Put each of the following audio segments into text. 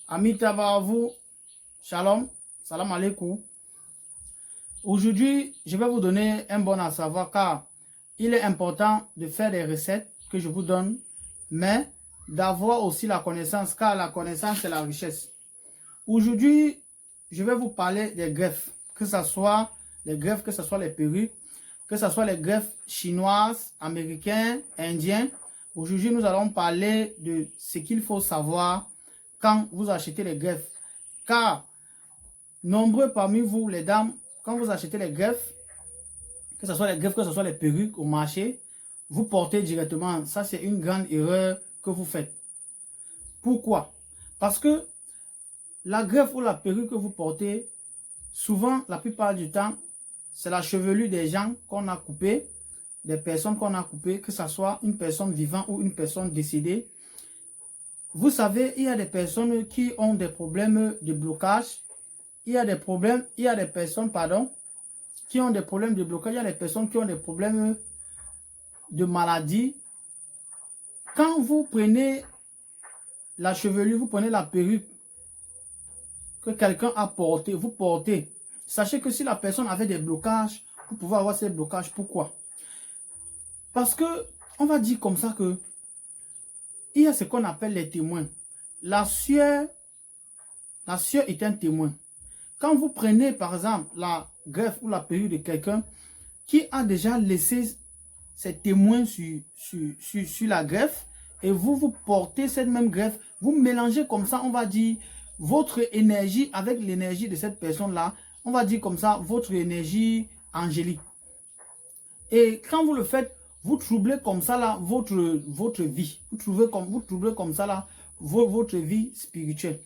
Amitaba vous, shalom, salam alaikum. Aujourd'hui, je vais vous donner un bon à savoir car il est important de faire des recettes que je vous donne, mais d'avoir aussi la connaissance car la connaissance c'est la richesse. Aujourd'hui, je vais vous parler des greffes, que ce soit les greffes, que ce soit les perruques, que ce soit les greffes chinoises, américaines, indiennes. Aujourd'hui, nous allons parler de ce qu'il faut savoir quand vous achetez les greffes. Car nombreux parmi vous, les dames, quand vous achetez les greffes, que ce soit les greffes, que ce soit les perruques au marché, vous portez directement. Ça, c'est une grande erreur que vous faites. Pourquoi? Parce que la greffe ou la perruque que vous portez, souvent, la plupart du temps, c'est la chevelure des gens qu'on a coupé, des personnes qu'on a coupées, que ce soit une personne vivante ou une personne décédée. Vous savez, il y a des personnes qui ont des problèmes de blocage. Il y a des personnes, qui ont des problèmes de blocage. Il y a des personnes qui ont des problèmes de maladie. Quand vous prenez la chevelure, vous prenez la perruque que quelqu'un a portée, vous portez. Sachez que si la personne avait des blocages, vous pouvez avoir ces blocages. Pourquoi? Parce que, on va dire comme ça que il y a ce qu'on appelle les témoins. La sueur est un témoin. Quand vous prenez par exemple la greffe ou la perruque de quelqu'un qui a déjà laissé ses témoins sur la greffe et vous portez cette même greffe, vous mélangez comme ça, on va dire, votre énergie avec l'énergie de cette personne-là, on va dire comme ça, votre énergie angélique. Et quand vous le faites, vous troublez comme ça là votre vie. Vous troublez comme ça là votre vie spirituelle.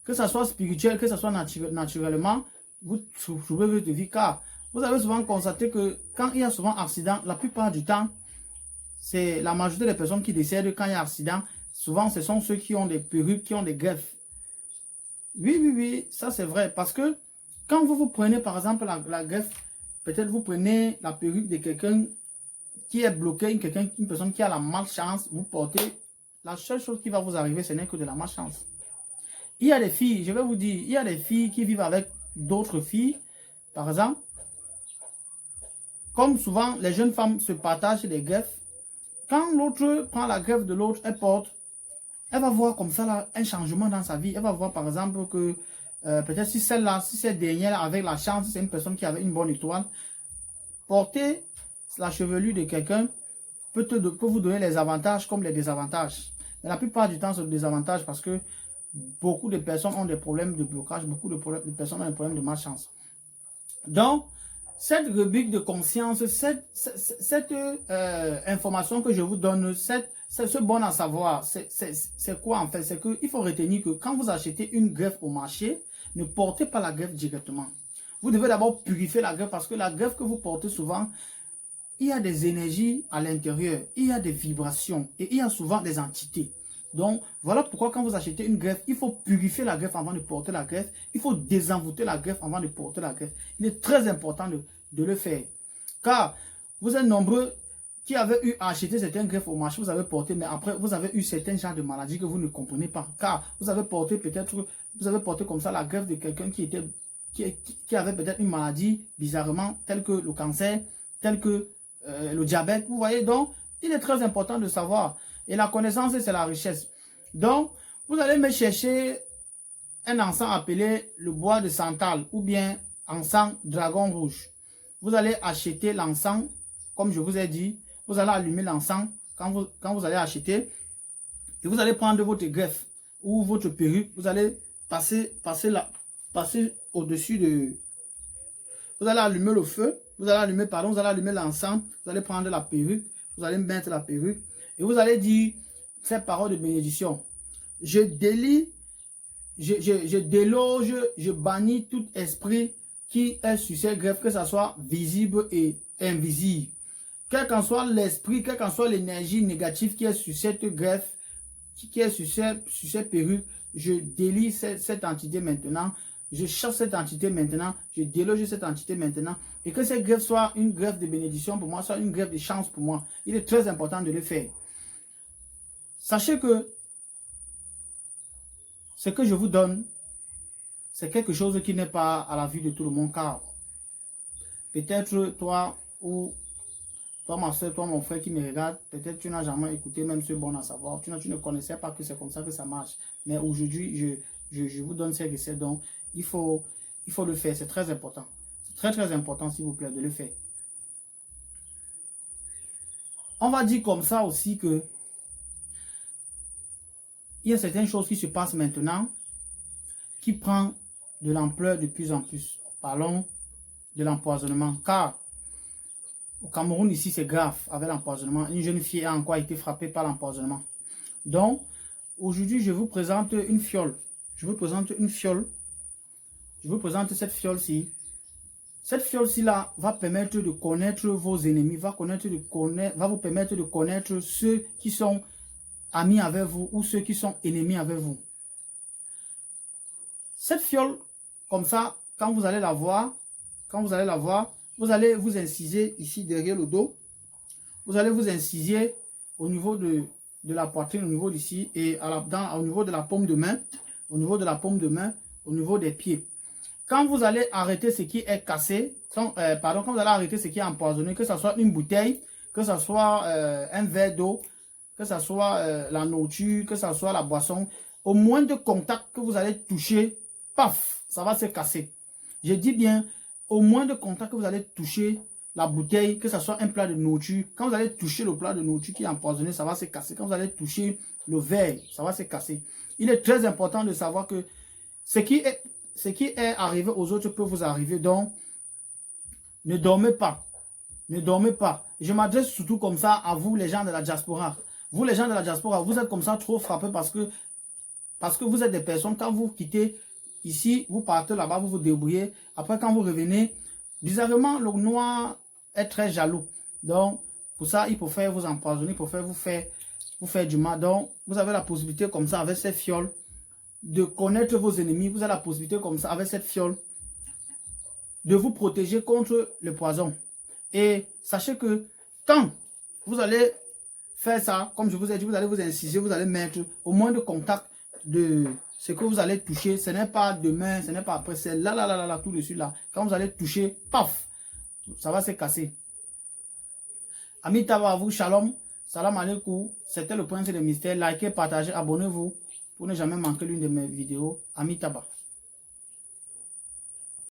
Que ça soit spirituel, que ça soit naturellement, vous troublez votre vie. Car vous avez souvent constaté que quand il y a souvent accident, la plupart du temps, c'est la majorité des personnes qui décèdent quand il y a accident. Souvent, ce sont ceux qui ont des perruques, qui ont des greffes. Oui, ça c'est vrai. Parce que quand vous prenez par exemple la greffe, peut-être vous prenez la perruque de quelqu'un qui est bloqué, une personne qui a la malchance, vous portez, la seule chose qui va vous arriver, ce n'est que de la malchance. Il y a des filles, je vais vous dire, il y a des filles qui vivent avec d'autres filles, par exemple. Comme souvent, les jeunes femmes se partagent des greffes. Quand l'autre prend la greffe de l'autre, elle porte, elle va voir comme ça là, un changement dans sa vie. Elle va voir par exemple que peut-être si celle-là, si cette dernière avec la chance, c'est une personne qui avait une bonne étoile, porter la chevelure de quelqu'un peut vous donner les avantages comme les désavantages. Mais la plupart du temps, c'est le désavantage parce que beaucoup de personnes ont des problèmes de blocage, beaucoup de personnes ont des problèmes de malchance. Donc, cette rubrique de conscience, cette information que je vous donne, ce bon à savoir, c'est quoi en fait? C'est qu'il faut retenir que quand vous achetez une greffe au marché, ne portez pas la greffe directement. Vous devez d'abord purifier la greffe parce que la greffe que vous portez souvent, il y a des énergies à l'intérieur, il y a des vibrations et il y a souvent des entités. Donc, voilà pourquoi quand vous achetez une greffe, il faut purifier la greffe avant de porter la greffe. Il faut désenvoûter la greffe avant de porter la greffe. Il est très important de le faire. Car vous êtes nombreux qui avez eu à acheter certaines greffes au marché, vous avez porté, mais après, vous avez eu certains genres de maladies que vous ne comprenez pas. Car vous avez porté peut-être, vous avez porté comme ça la greffe de quelqu'un qui avait peut-être une maladie bizarrement, telle que le cancer, telle que le diabète. Vous voyez, donc, il est très important de savoir. Et la connaissance, c'est la richesse. Donc, vous allez me chercher un encens appelé le bois de santal ou bien encens dragon rouge. Vous allez acheter l'encens, comme je vous ai dit. Vous allez allumer l'encens quand vous allez acheter. Et vous allez prendre votre greffe ou votre perruque. Vous allez passer au-dessus de... Vous allez allumer le feu. Vous allez allumer l'encens. Vous allez prendre la perruque. Vous allez mettre la perruque. Et vous allez dire ces paroles de bénédiction. Je délie, je déloge, je bannis tout esprit qui est sur ces greffes, que ce soit visible et invisible. Quel qu'en soit l'esprit, quelle qu'en soit l'énergie négative qui est sur cette greffe, qui est sur ces perruques, je délie cette entité maintenant. Je chasse cette entité maintenant, je déloge cette entité maintenant. Et que cette greffe soit une greffe de bénédiction pour moi, soit une greffe de chance pour moi. Il est très important de le faire. Sachez que ce que je vous donne, c'est quelque chose qui n'est pas à la vue de tout le monde, car peut-être toi ou toi, ma soeur, toi, mon frère qui me regarde, peut-être tu n'as jamais écouté même ce bon à savoir. Tu ne connaissais pas que c'est comme ça que ça marche. Mais aujourd'hui, je vous donne ces recettes. Donc, il faut le faire. C'est très important. C'est très, très important, s'il vous plaît, de le faire. On va dire comme ça aussi que il y a certaines choses qui se passent maintenant qui prend de l'ampleur de plus en plus. Parlons de l'empoisonnement. Car au Cameroun, ici, c'est grave avec l'empoisonnement. Une jeune fille a encore été frappée par l'empoisonnement. Donc, aujourd'hui, je vous présente une fiole. Je vous présente une fiole. Je vous présente cette fiole-ci. Cette fiole-ci là va permettre de connaître vos ennemis, va vous permettre de connaître ceux qui sont amis avec vous ou ceux qui sont ennemis avec vous. Cette fiole, comme ça, quand vous allez la voir, vous allez vous inciser ici derrière le dos. Vous allez vous inciser au niveau de la poitrine, au niveau d'ici et au niveau de la paume de main, au niveau de la paume de main, au niveau des pieds. Quand vous allez arrêter ce qui est cassé, quand vous allez arrêter ce qui est empoisonné, que ce soit une bouteille, que ce soit un verre d'eau, que ce soit la nourriture, que ce soit la boisson, au moindre contact que vous allez toucher, paf, ça va se casser. Je dis bien, au moindre contact que vous allez toucher la bouteille, que ce soit un plat de nourriture, quand vous allez toucher le plat de nourriture qui est empoisonné, ça va se casser. Quand vous allez toucher le verre, ça va se casser. Il est très important de savoir que ce qui est arrivé aux autres peut vous arriver. Donc, ne dormez pas. Ne dormez pas. Je m'adresse surtout comme ça à vous, les gens de la diaspora. Vous, les gens de la diaspora, vous êtes comme ça trop frappés parce que vous êtes des personnes, quand vous quittez ici, vous partez là-bas, vous vous débrouillez. Après, quand vous revenez, bizarrement, le noir est très jaloux. Donc, pour ça, il peut faire vous empoisonner, il peut faire vous faire du mal. Donc, vous avez la possibilité comme ça, avec cette fiole, de connaître vos ennemis. Vous avez la possibilité comme ça, avec cette fiole, de vous protéger contre le poison. Et sachez que quand vous allez faire ça, comme je vous ai dit, vous allez vous inciser, vous allez mettre au moins de contact de ce que vous allez toucher. Ce n'est pas demain, ce n'est pas après, c'est là, tout dessus là. Quand vous allez toucher, paf, ça va se casser. Amis Taba à vous, shalom, salam alaikum. C'était le point de mystère. Likez, partagez, abonnez-vous pour ne jamais manquer l'une de mes vidéos. Amis Taba.